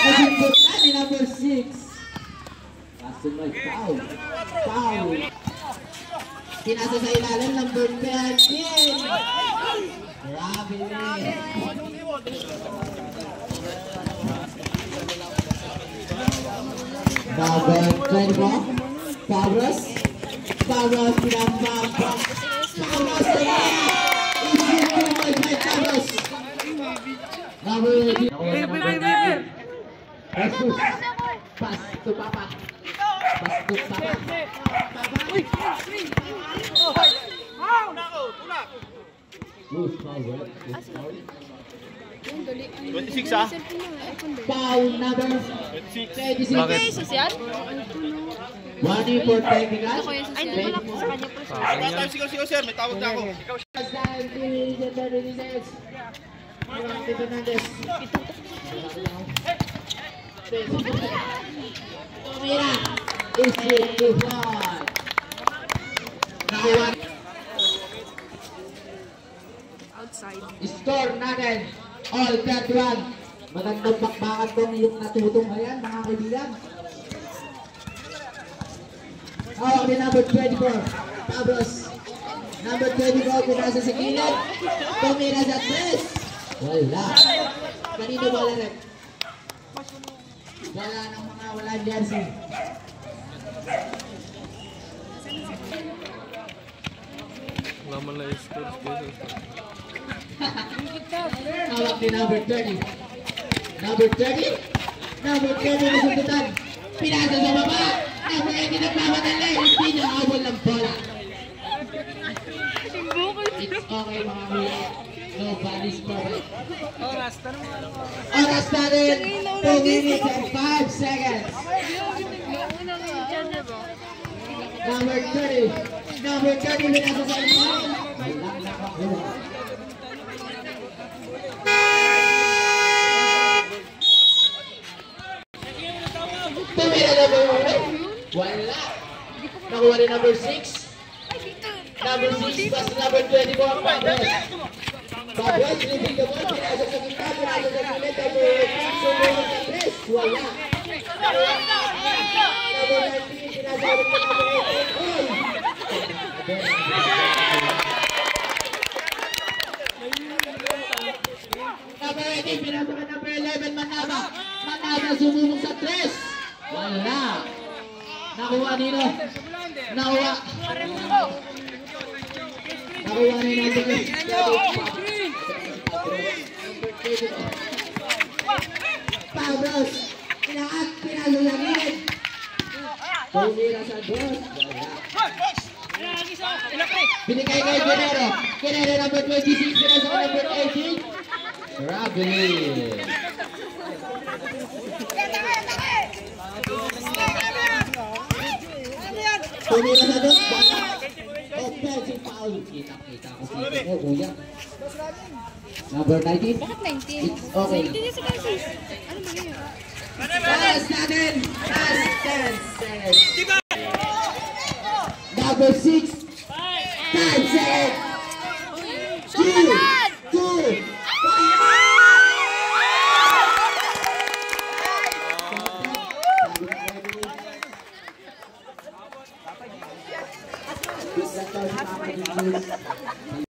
Nagsimputan ni number 6. Kaso may foul. Foul. Pinasa sa ilalim, number 13. Grabe rin. Number 24. Pablos. Pablos pinambang. Pablos na Pablos. Number 18. Jesus. Pas to Papa. Pas to Papa. Good foul. 26 ah? Foul number 26. Okay, social? 1 for technical. Ay, hindi wala po sa kanya po. Sigaw, sir. May tawag na ako. Outside. Score natin. All 31. Magandang bakbakan po yung natutong ayan, mga kaibigan. Hawak ni number 24. Pablos. Number 24, pinasa sa gilid. Tumira sa 3. Wala. Kanino ba rin? Wala ng mga walang jersey. Wala man lang scores dito. Hawak ni number 30. Number 30. Number 30 na sundutan. Pinasa sa baba. Number 80 nagmamadali. Hindi niya awal ng bola. It's okay mga kuya. Nobody's perfect. Oras natin. 2 minutes and 5 seconds. Number 30. Number 30 pinasa sa inyo. Walang nakakuha. Tumira number 1. Wala. Nakuha rin number 6. Number 6 plus number 24. Pablos. Pablos, living the ball. Pinasa sa kita. Pinasa sa gilid. Number 6. Sumunod sa 3. Wala. Number 19. Pinasa ulit sa number 18. Number 18. Pinasa ka number 11. Manaba. Manaba sumunod sa 3. Wala. Nakuha nino. Nakuha. Nakuha ni number 3. Pablos. Pinaat. Pinalulagin. Tumira sa 2. Binigay kay Guerrero. Guerrero number 26. Pinasa ka number 18. Robin. Tumira sa 2. Bala. Offensive foul. Kita ko sino mo, kuya. Number 19. Bakit 19? It's okay. Hindi niya sa basis. Ano ba yun? Pass natin. Pass 10 seconds. Number 6. 5 seconds. 2.